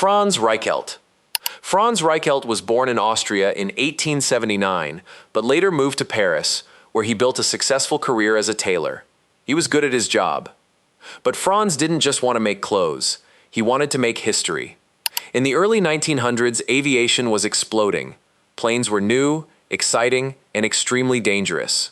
Franz Reichelt. Franz Reichelt was born in Austria in 1879, but later moved to Paris, where he built a successful career as a tailor. He was good at his job. But Franz didn't just want to make clothes. He wanted to make history. In the early 1900s, aviation was exploding. Planes were new, exciting, and extremely dangerous.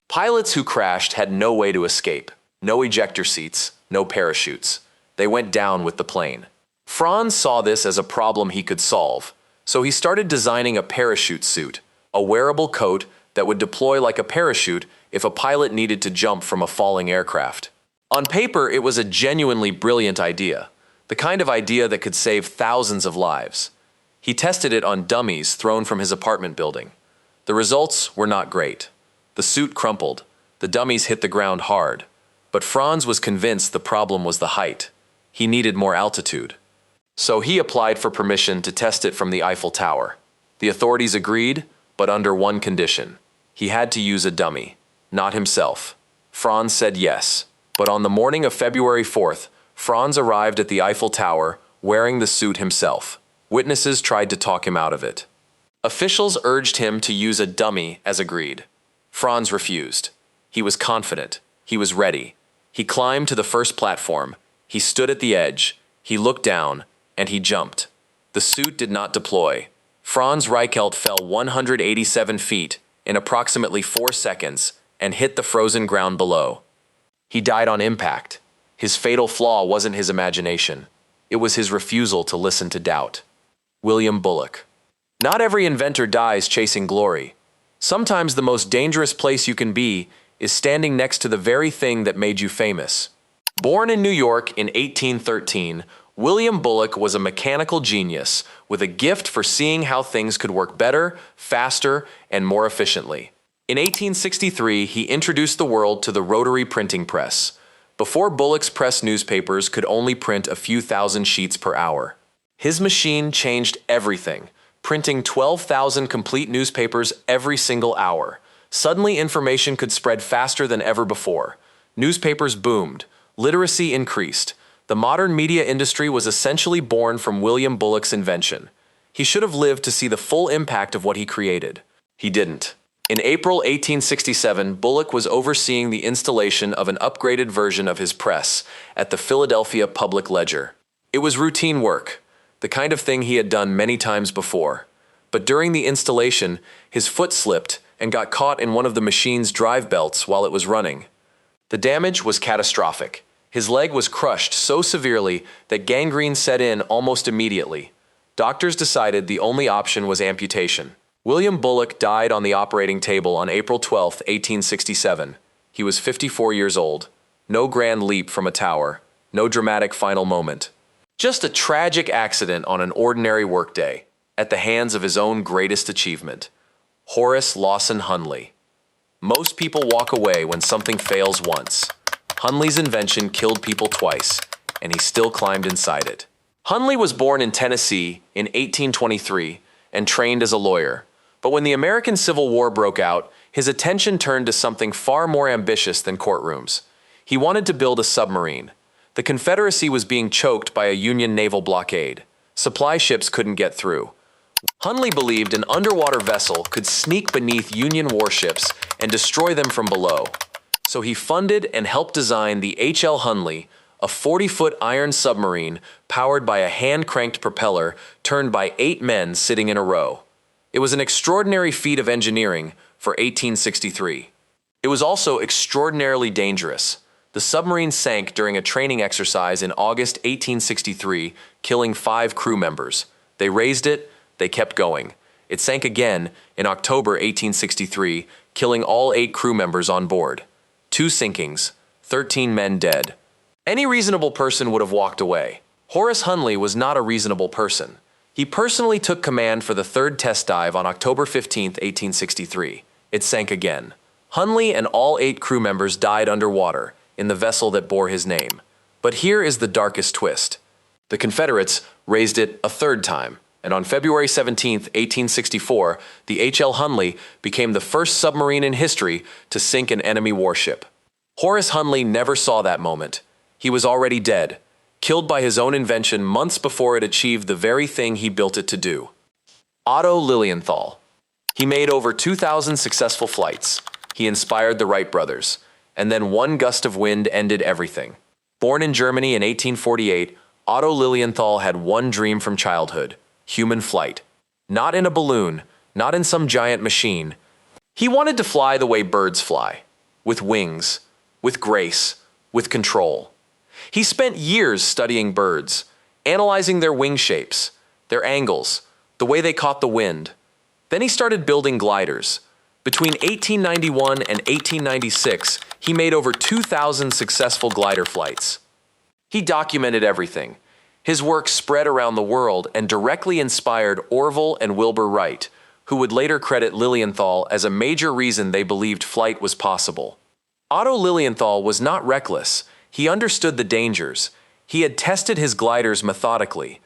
Pilots who crashed had no way to escape. No ejector seats, no parachutes. They went down with the plane. Franz saw this as a problem he could solve, so he started designing a parachute suit, a wearable coat that would deploy like a parachute if a pilot needed to jump from a falling aircraft. On paper, it was a genuinely brilliant idea, the kind of idea that could save thousands of lives. He tested it on dummies thrown from his apartment building. The results were not great. The suit crumpled, the dummies hit the ground hard, but Franz was convinced the problem was the height. He needed more altitude. So he applied for permission to test it from the Eiffel Tower. The authorities agreed, but under one condition. He had to use a dummy, not himself. Franz said yes, but on the morning of February 4th, Franz arrived at the Eiffel Tower wearing the suit himself. Witnesses tried to talk him out of it. Officials urged him to use a dummy as agreed. Franz refused. He was confident. He was ready. He climbed to the first platform. He stood at the edge. He looked down, and he jumped. The suit did not deploy. Franz Reichelt fell 187 feet in approximately 4 seconds and hit the frozen ground below. He died on impact. His fatal flaw wasn't his imagination. It was his refusal to listen to doubt. William Bullock. Not every inventor dies chasing glory. Sometimes the most dangerous place you can be is standing next to the very thing that made you famous. Born in New York in 1813, William Bullock was a mechanical genius with a gift for seeing how things could work better, faster, and more efficiently. In 1863, he introduced the world to the rotary printing press. Before Bullock's press, newspapers could only print a few thousand sheets per hour. His machine changed everything, printing 12,000 complete newspapers every single hour. Suddenly, information could spread faster than ever before. Newspapers boomed. Literacy increased. The modern media industry was essentially born from William Bullock's invention. He should have lived to see the full impact of what he created. He didn't. In April 1867, Bullock was overseeing the installation of an upgraded version of his press at the Philadelphia Public Ledger. It was routine work, the kind of thing he had done many times before. But during the installation, his foot slipped and got caught in one of the machine's drive belts while it was running. The damage was catastrophic. His leg was crushed so severely that gangrene set in almost immediately. Doctors decided the only option was amputation. William Bullock died on the operating table on April 12, 1867. He was 54 years old. No grand leap from a tower. No dramatic final moment. Just a tragic accident on an ordinary workday, at the hands of his own greatest achievement. Horace Lawson Hundley. Most people walk away when something fails once. Hundley's invention killed people twice, and he still climbed inside it. Hundley was born in Tennessee in 1823 and trained as a lawyer. But when the American Civil War broke out, his attention turned to something far more ambitious than courtrooms. He wanted to build a submarine. The Confederacy was being choked by a Union naval blockade. Supply ships couldn't get through. Hundley believed an underwater vessel could sneak beneath Union warships and destroy them from below. So he funded and helped design the H.L. Hundley, a 40-foot iron submarine powered by a hand-cranked propeller turned by 8 men sitting in a row. It was an extraordinary feat of engineering for 1863. It was also extraordinarily dangerous. The submarine sank during a training exercise in August 1863, killing 5 crew members. They raised it, they kept going. It sank again in October 1863, killing all 8 crew members on board. 2 sinkings, 13 men dead. Any reasonable person would have walked away. Horace Hundley was not a reasonable person. He personally took command for the 3rd test dive on October 15, 1863. It sank again. Hundley and all 8 crew members died underwater in the vessel that bore his name. But here is the darkest twist. The Confederates raised it a 3rd time, and on February 17, 1864, the H.L. Hundley became the first submarine in history to sink an enemy warship. Horace Hundley never saw that moment. He was already dead, killed by his own invention months before it achieved the very thing he built it to do. Otto Lilienthal. He made over 2,000 successful flights. He inspired the Wright brothers. And then one gust of wind ended everything. Born in Germany in 1848, Otto Lilienthal had one dream from childhood: human flight. Not in a balloon, not in some giant machine. He wanted to fly the way birds fly, with wings, with grace, with control. He spent years studying birds, analyzing their wing shapes, their angles, the way they caught the wind. Then he started building gliders. Between 1891 and 1896, he made over 2,000 successful glider flights. He documented everything. His work spread around the world and directly inspired Orville and Wilbur Wright, who would later credit Lilienthal as a major reason they believed flight was possible. Otto Lilienthal was not reckless. He understood the dangers. He had tested his gliders methodically.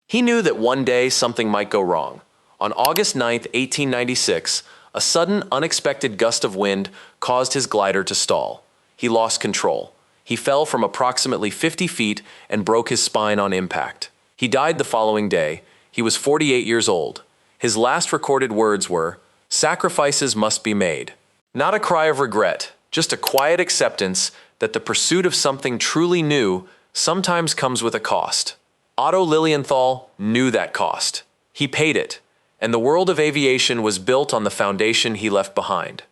He knew that one day something might go wrong. On August 9, 1896, a sudden, unexpected gust of wind caused his glider to stall. He lost control. He fell from approximately 50 feet and broke his spine on impact. He died the following day. He was 48 years old. His last recorded words were, "Sacrifices must be made." Not a cry of regret, just a quiet acceptance that the pursuit of something truly new sometimes comes with a cost. Otto Lilienthal knew that cost. He paid it, and the world of aviation was built on the foundation he left behind.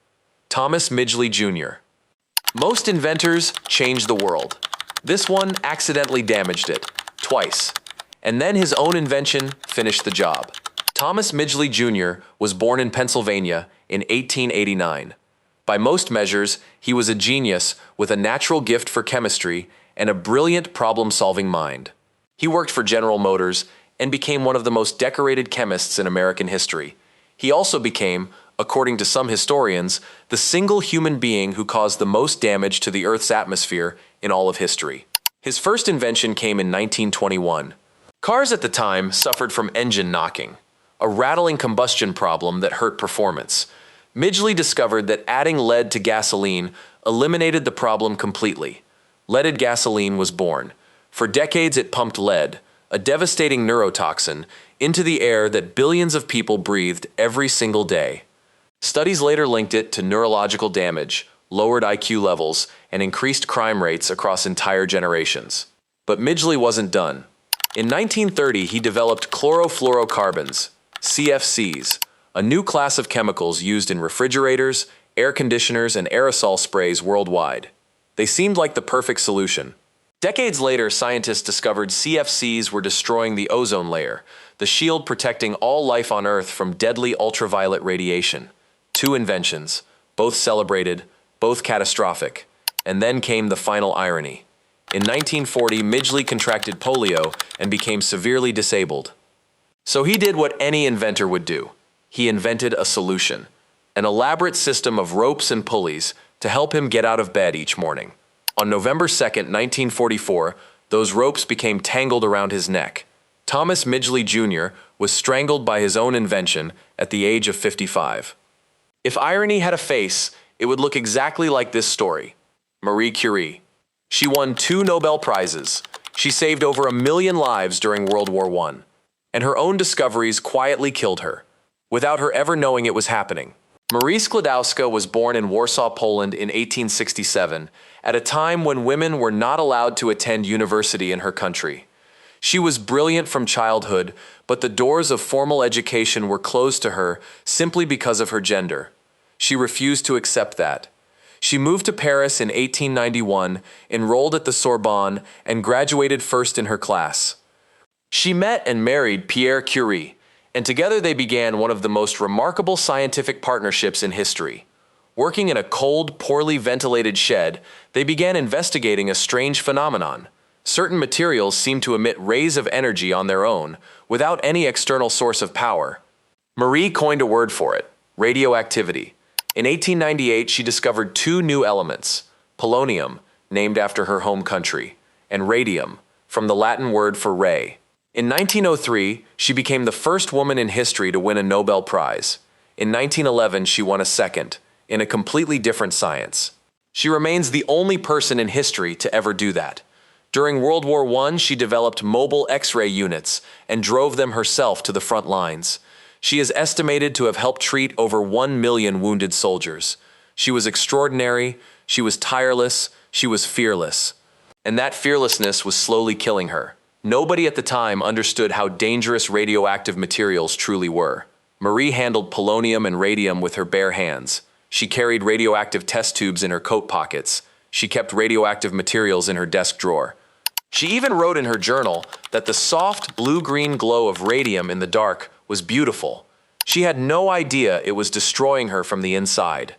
Thomas Midgley Jr. Most inventors change the world. This one accidentally damaged it, twice. And then his own invention finished the job. Thomas Midgley Jr. was born in Pennsylvania in 1889. By most measures, he was a genius with a natural gift for chemistry and a brilliant problem-solving mind. He worked for General Motors and became one of the most decorated chemists in American history. He also became, according to some historians, the single human being who caused the most damage to the Earth's atmosphere in all of history. His first invention came in 1921. Cars at the time suffered from engine knocking, a rattling combustion problem that hurt performance. Midgley discovered that adding lead to gasoline eliminated the problem completely. Leaded gasoline was born. For decades it pumped lead, a devastating neurotoxin, into the air that billions of people breathed every single day. Studies later linked it to neurological damage, lowered IQ levels, and increased crime rates across entire generations. But Midgley wasn't done. In 1930, he developed chlorofluorocarbons, CFCs, a new class of chemicals used in refrigerators, air conditioners, and aerosol sprays worldwide. They seemed like the perfect solution. Decades later, scientists discovered CFCs were destroying the ozone layer, the shield protecting all life on Earth from deadly ultraviolet radiation. Two inventions, both celebrated, both catastrophic. And then came the final irony. In 1940, Midgley contracted polio and became severely disabled. So he did what any inventor would do. He invented a solution, an elaborate system of ropes and pulleys to help him get out of bed each morning. On November 2, 1944, those ropes became tangled around his neck. Thomas Midgley Jr. was strangled by his own invention at the age of 55. If irony had a face, it would look exactly like this story. Marie Curie. She won 2 Nobel Prizes. She saved over 1 million lives during World War I. And her own discoveries quietly killed her, without her ever knowing it was happening. Marie Sklodowska was born in Warsaw, Poland in 1867, at a time when women were not allowed to attend university in her country. She was brilliant from childhood, but the doors of formal education were closed to her simply because of her gender. She refused to accept that. She moved to Paris in 1891, enrolled at the Sorbonne, and graduated first in her class. She met and married Pierre Curie, and together they began one of the most remarkable scientific partnerships in history. Working in a cold, poorly ventilated shed, they began investigating a strange phenomenon. Certain materials seemed to emit rays of energy on their own, without any external source of power. Marie coined a word for it: radioactivity. In 1898, she discovered 2 new elements: polonium, named after her home country, and radium, from the Latin word for ray. In 1903, she became the first woman in history to win a Nobel Prize. In 1911, she won a second, in a completely different science. She remains the only person in history to ever do that. During World War I, she developed mobile X-ray units and drove them herself to the front lines. She is estimated to have helped treat over 1 million wounded soldiers. She was extraordinary, she was tireless, she was fearless. And that fearlessness was slowly killing her. Nobody at the time understood how dangerous radioactive materials truly were. Marie handled polonium and radium with her bare hands. She carried radioactive test tubes in her coat pockets. She kept radioactive materials in her desk drawer. She even wrote in her journal that the soft blue-green glow of radium in the dark was beautiful. She had no idea it was destroying her from the inside.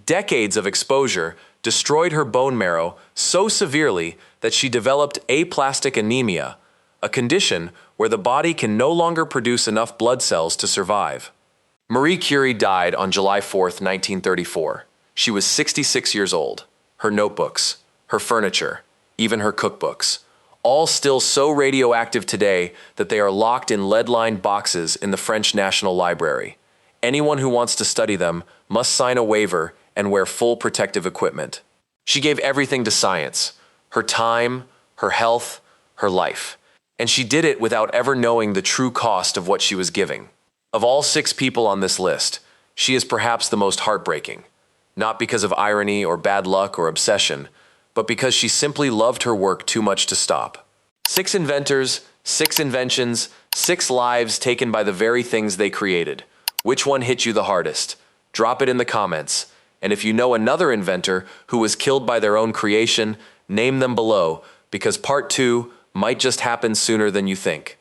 Decades of exposure destroyed her bone marrow so severely that she developed aplastic anemia, a condition where the body can no longer produce enough blood cells to survive. Marie Curie died on July 4, 1934. She was 66 years old. Her notebooks, her furniture, even her cookbooks, all still so radioactive today that they are locked in lead-lined boxes in the French National Library. Anyone who wants to study them must sign a waiver and wear full protective equipment. She gave everything to science, her time, her health, her life. And she did it without ever knowing the true cost of what she was giving. Of all 6 people on this list, she is perhaps the most heartbreaking, not because of irony or bad luck or obsession, but because she simply loved her work too much to stop. 6 inventors, 6 inventions, 6 lives taken by the very things they created. Which one hit you the hardest? Drop it in the comments. And if you know another inventor who was killed by their own creation, name them below, because part 2 might just happen sooner than you think.